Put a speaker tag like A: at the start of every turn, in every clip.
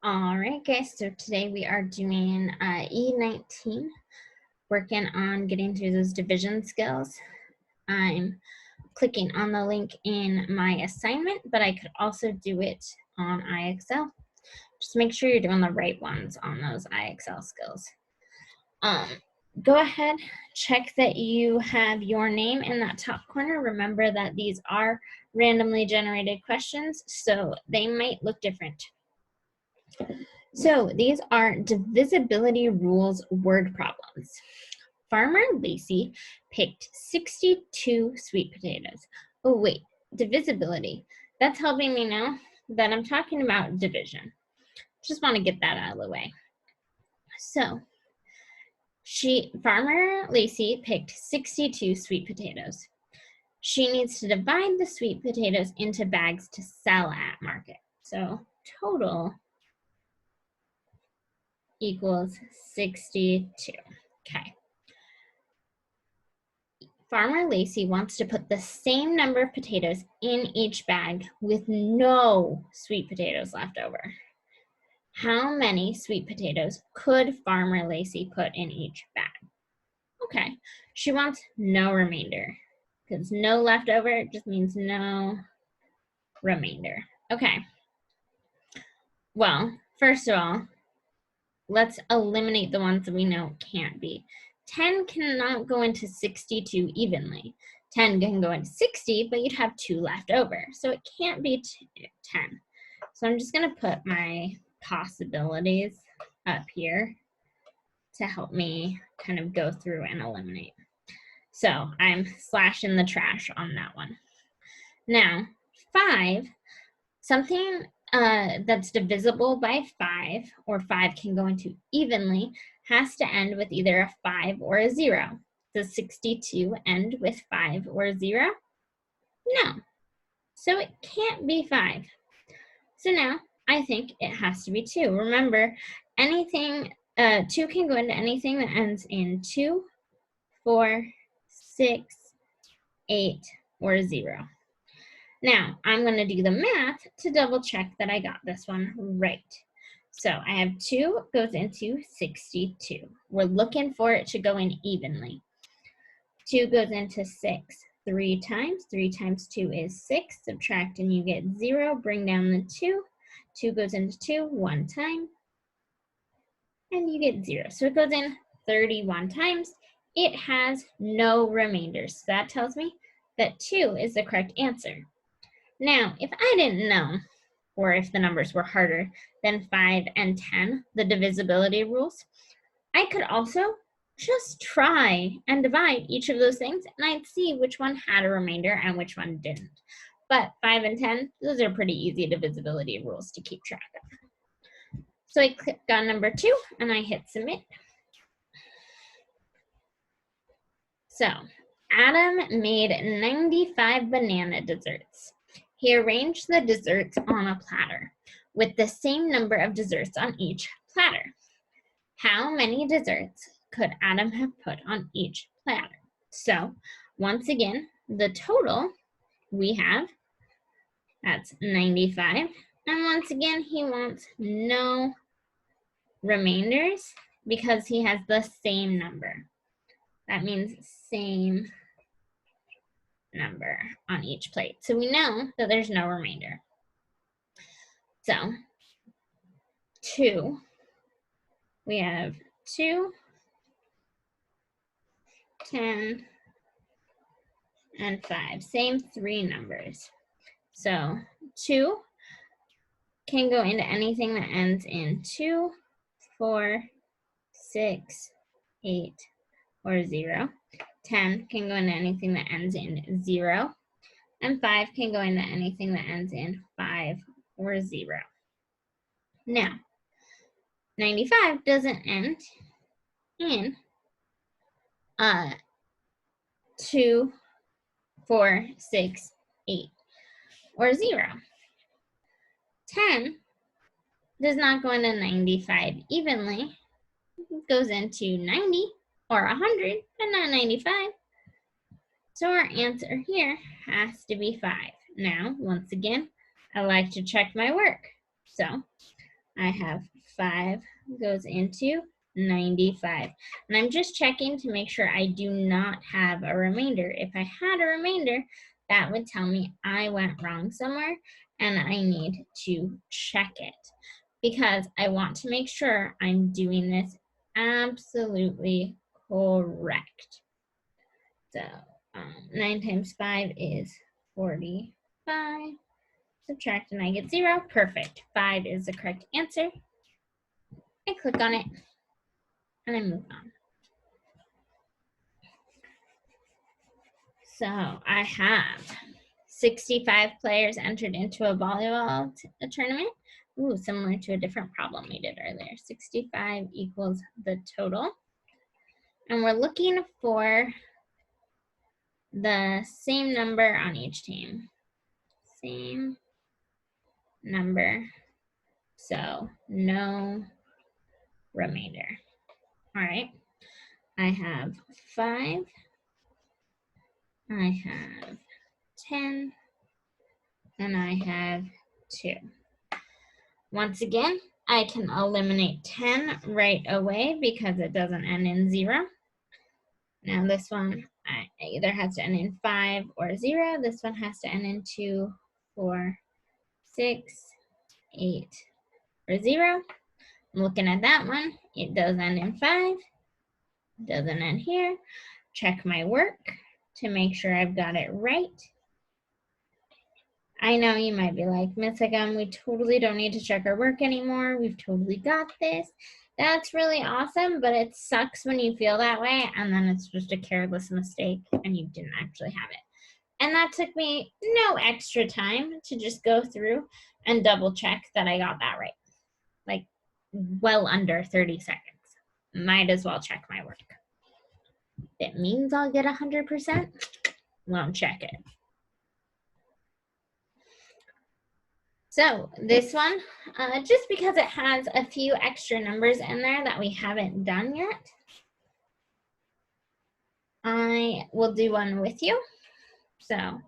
A: All right, guys, so today we are doing E19, working on getting through those division skills. I'm clicking on the link in my assignment, but I could also do it on IXL. Just make sure you're doing the right ones on those IXL skills. Go ahead, check that you have your name in that top corner. Remember that these are randomly generated questions, so they might look different. So these are divisibility rules word problems. Farmer Lacey picked 62 sweet potatoes. Oh wait, divisibility. That's helping me know that I'm talking about division. Just want to get that out of the way. So Farmer Lacey picked 62 sweet potatoes. She needs to divide the sweet potatoes into bags to sell at market. So total equals 62. Okay. Farmer Lacey wants to put the same number of potatoes in each bag with no sweet potatoes left over. How many sweet potatoes could Farmer Lacey put in each bag? Okay, she wants no remainder because no leftover just means no remainder. Okay, well, first of all, let's eliminate the ones that we know can't be. 10 cannot go into 62 evenly. 10 can go into 60, but you'd have 2 left over. So it can't be 10. So I'm just going to put my possibilities up here to help me kind of go through and eliminate. So I'm slashing the trash on that one. Now, 5, something that's divisible by 5, or 5 can go into evenly, has to end with either a 5 or a 0. Does 62 end with 5 or 0? No. So it can't be 5. So now I think it has to be 2. Remember, anything 2 can go into anything that ends in 2, 4, 6, 8, or 0. Now, I'm going to do the math to double check that I got this one right. So I have 2 goes into 62. We're looking for it to go in evenly. 2 goes into 6 3 times. 3 times 2 is 6. Subtract and you get 0. Bring down the 2. 2 goes into 2 1 time. And you get 0. So it goes in 31 times. It has no remainders. So that tells me that 2 is the correct answer. Now, if I didn't know, or if the numbers were harder than 5 and 10, the divisibility rules, I could also just try and divide each of those things, and I'd see which one had a remainder and which one didn't. But 5 and 10, those are pretty easy divisibility rules to keep track of. So I click on number 2, and I hit submit. So, Adam made 95 banana desserts. He arranged the desserts on a platter with the same number of desserts on each platter. How many desserts could Adam have put on each platter? So, once again, the total we have, that's 95. And once again, he wants no remainders because he has the same number. That means same number on each plate. So we know that there's no remainder. So 2, we have 2, 10, and 5. Same 3 numbers. So 2 can go into anything that ends in 2, 4, 6, 8, or 0. 10 can go into anything that ends in 0. And 5 can go into anything that ends in 5 or 0. Now, 95 doesn't end in 2, 4, 6, 8, or 0. 10 does not go into 95 evenly. It goes into 90 or 100, but not 95. So our answer here has to be 5. Now, once again, I like to check my work. So I have 5 goes into 95. And I'm just checking to make sure I do not have a remainder. If I had a remainder, that would tell me I went wrong somewhere and I need to check it because I want to make sure I'm doing this absolutely correct. So 9 times 5 is 45. Subtract and I get 0. Perfect. 5 is the correct answer. I click on it and I move on. So I have 65 players entered into a volleyball tournament. Ooh, similar to a different problem we did earlier. 65 equals the total. And we're looking for the same number on each team. Same number. So no remainder. All right. I have 5. I have 10. And I have 2. Once again, I can eliminate 10 right away because it doesn't end in 0. Now this one either has to end in 5 or 0. This one has to end in 2, 4, 6, 8, or 0. I'm looking at that one. It does end in 5. Doesn't end here. Check my work to make sure I've got it right. I know you might be like, Miss Agam, we totally don't need to check our work anymore. We've totally got this. That's really awesome, but it sucks when you feel that way and then it's just a careless mistake and you didn't actually have it. And that took me no extra time to just go through and double check that I got that right. Like well under 30 seconds. Might as well check my work. It means I'll get 100%. Won't check it. So this one, just because it has a few extra numbers in there that we haven't done yet, I will do one with you. So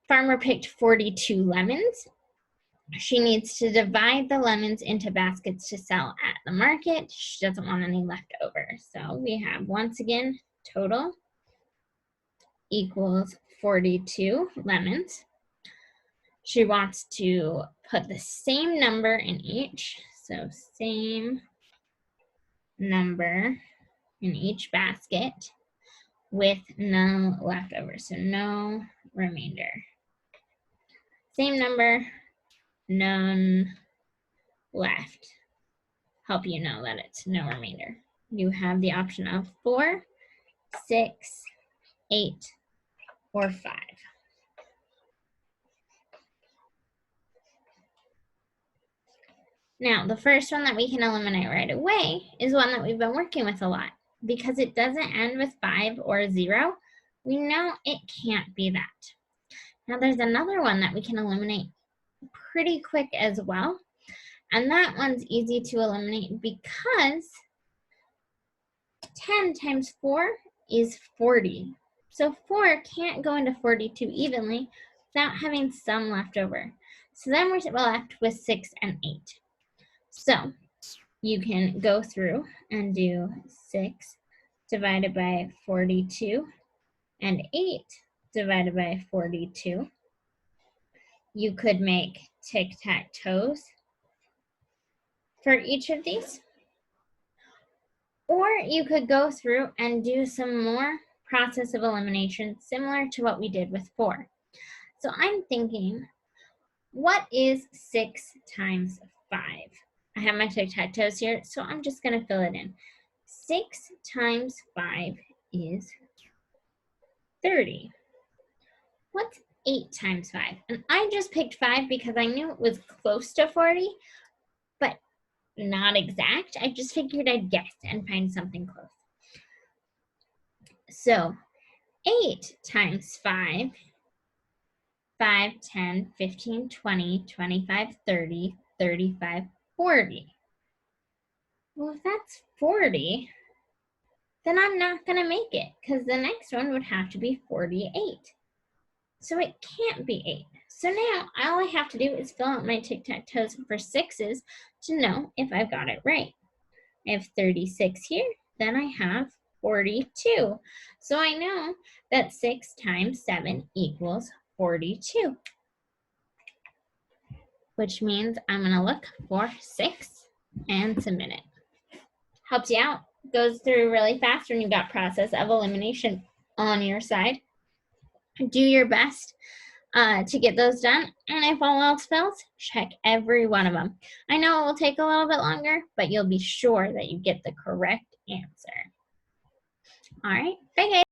A: farmer picked 42 lemons. She needs to divide the lemons into baskets to sell at the market. She doesn't want any left over. So we have, once again, total equals 42 lemons. She wants to put the same number in each. So same number in each basket with no leftovers. So no remainder. Same number, none left. Help you know that it's no remainder. You have the option of 4, 6, 8, or 5. Now, the first one that we can eliminate right away is one that we've been working with a lot. Because it doesn't end with 5 or 0, we know it can't be that. Now, there's another one that we can eliminate pretty quick as well. And that one's easy to eliminate because 10 times 4 is 40. So 4 can't go into 42 evenly without having some left over. So then we're left with 6 and 8. So you can go through and do 6 divided by 42 and 8 divided by 42. You could make tic-tac-toes for each of these. Or you could go through and do some more process of elimination similar to what we did with 4. So I'm thinking, what is 6 times 5? I have my tic-tac-toes here, so I'm just going to fill it in. 6 times 5 is 30. What's 8 times 5? And I just picked 5 because I knew it was close to 40, but not exact. I just figured I'd guess and find something close. So 8 times 5, 5, 10, 15, 20, 25, 30, 35, 40. Well, if that's 40, then I'm not going to make it because the next one would have to be 48. So it can't be 8. So now all I have to do is fill out my tic-tac-toes for 6s to know if I've got it right. I have 36 here, then I have 42. So I know that 6 times 7 equals 42, which means I'm going to look for 6 and submit it. Helps you out. Goes through really fast when you've got process of elimination on your side. Do your best to get those done, and if all else fails, check every one of them. I know it will take a little bit longer, but you'll be sure that you get the correct answer. All right, bye guys.